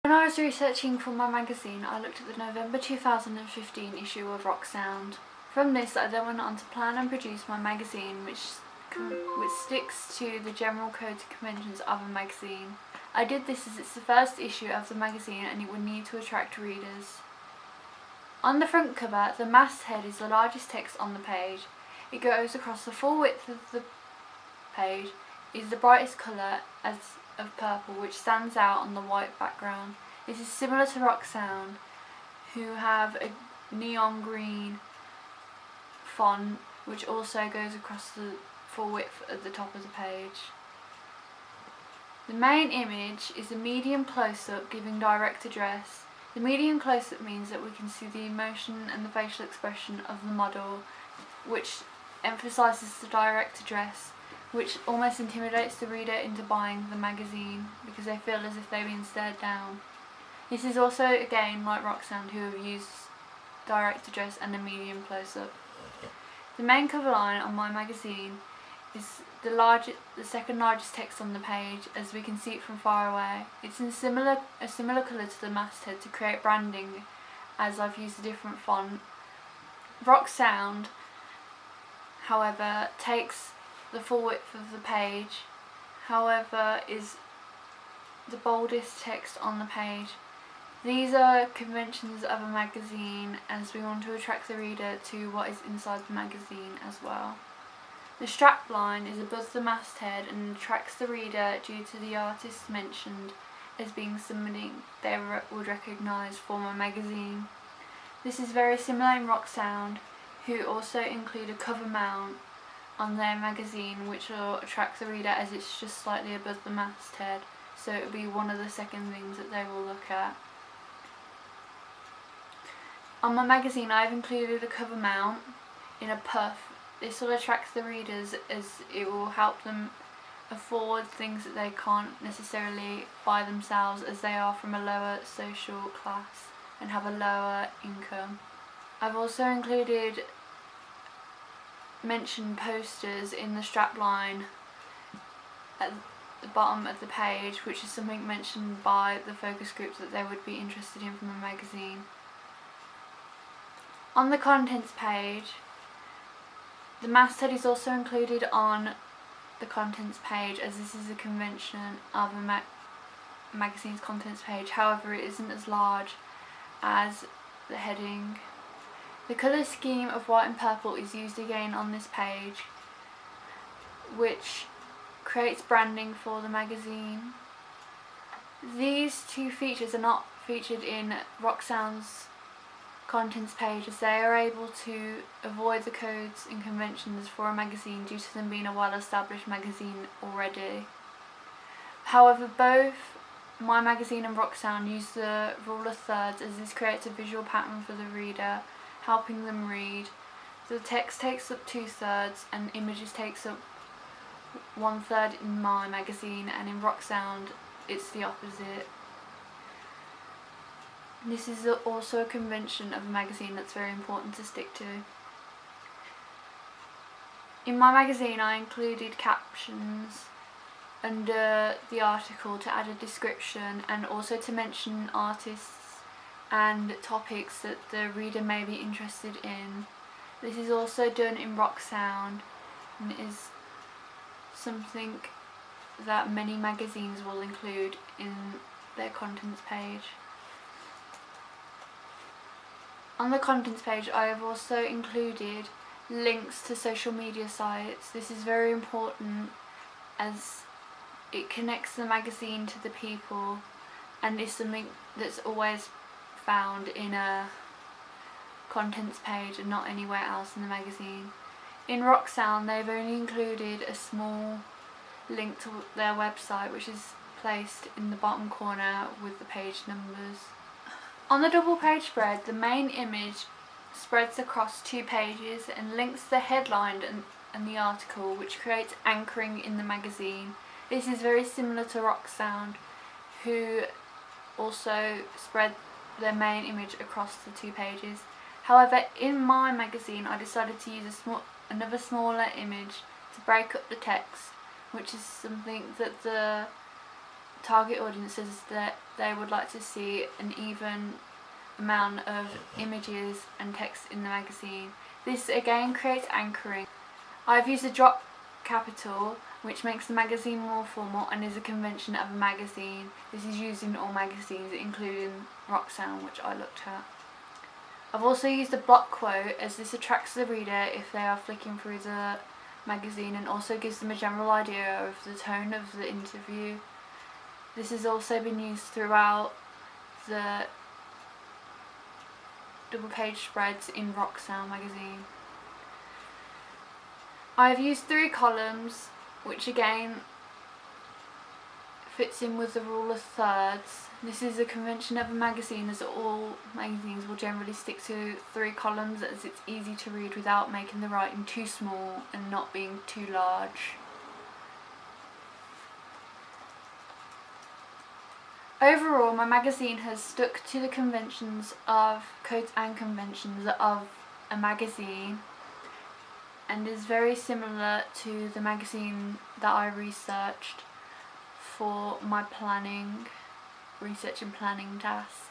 When I was researching for my magazine, I looked at the November 2015 issue of Rock Sound. From this, I then went on to plan and produce my magazine, which sticks to the general codes and conventions of a magazine. I did this as it's the first issue of the magazine and it would need to attract readers. On the front cover, the masthead is the largest text on the page. It goes across the full width of the page, is the brightest colour of purple, which stands out on the white background. This is similar to Rock Sound, who have a neon green font which also goes across the full width at the top of the page. The main image is a medium close-up giving direct address. The medium close-up means that we can see the emotion and the facial expression of the model, which emphasises the direct address, which almost intimidates the reader into buying the magazine because they feel as if they're being stared down. This is also, again, like Rock Sound, who have used direct address and a medium close-up. The main cover line on my magazine is the second largest text on the page, as we can see it from far away. It's in a similar colour to the masthead to create branding, as I've used a different font. Rock Sound, however, takes the full width of the page, however is the boldest text on the page. These are conventions of a magazine, as we want to attract the reader to what is inside the magazine as well. The strapline is above the masthead and attracts the reader due to the artists mentioned as being somebody they would recognise for my magazine. This is very similar in Rock Sound, who also include a cover mount on their magazine which will attract the reader as it's just slightly above the masthead, so it will be one of the second things that they will look at. On my magazine I've included a cover mount in a puff. This will attract the readers as it will help them afford things that they can't necessarily buy themselves, as they are from a lower social class and have a lower income. I've also included mentioned posters in the strapline at the bottom of the page, which is something mentioned by the focus groups that they would be interested in from a magazine. On the contents page, the masthead is also included on the contents page, as this is a convention of a magazine's contents page. However, it isn't as large as the heading. The colour scheme of white and purple is used again on this page, which creates branding for the magazine. These two features are not featured in Rock Sound's contents page, as they are able to avoid the codes and conventions for a magazine due to them being a well-established magazine already. However, both my magazine and Rock Sound use the rule of thirds, as this creates a visual pattern for the reader, helping them read. The text takes up 2/3 and images takes up 1/3 in my magazine, and in Rock Sound it's the opposite. This is also a convention of a magazine that's very important to stick to. In my magazine I included captions under the article to add a description and also to mention artists and topics that the reader may be interested in. This is also done in Rock Sound and is something that many magazines will include in their contents page. On the contents page I have also included links to social media sites. This is very important as it connects the magazine to the people and is something that's always found in a contents page and not anywhere else in the magazine. In Rock Sound they've only included a small link to their website, which is placed in the bottom corner with the page numbers. On the double page spread, the main image spreads across 2 pages and links the headline and the article, which creates anchoring in the magazine. This is very similar to Rock Sound, who also spread their main image across the 2 pages. However, in my magazine I decided to use another smaller image to break up the text, which is something that the target audiences that they would like to see an even amount of images and text in the magazine. This again creates anchoring. I've used a drop capital, which makes the magazine more formal and is a convention of a magazine. This is used in all magazines, including Rock Sound, which I looked at. I've also used a block quote, as this attracts the reader if they are flicking through the magazine and also gives them a general idea of the tone of the interview. This has also been used throughout the double page spreads in Rock Sound magazine. I have used 3 columns, which again fits in with the rule of thirds. This is a convention of a magazine, as all magazines will generally stick to 3 columns, as it's easy to read without making the writing too small and not being too large. Overall, my magazine has stuck to the conventions of codes and conventions of a magazine, and is very similar to the magazine that I researched for my research and planning task.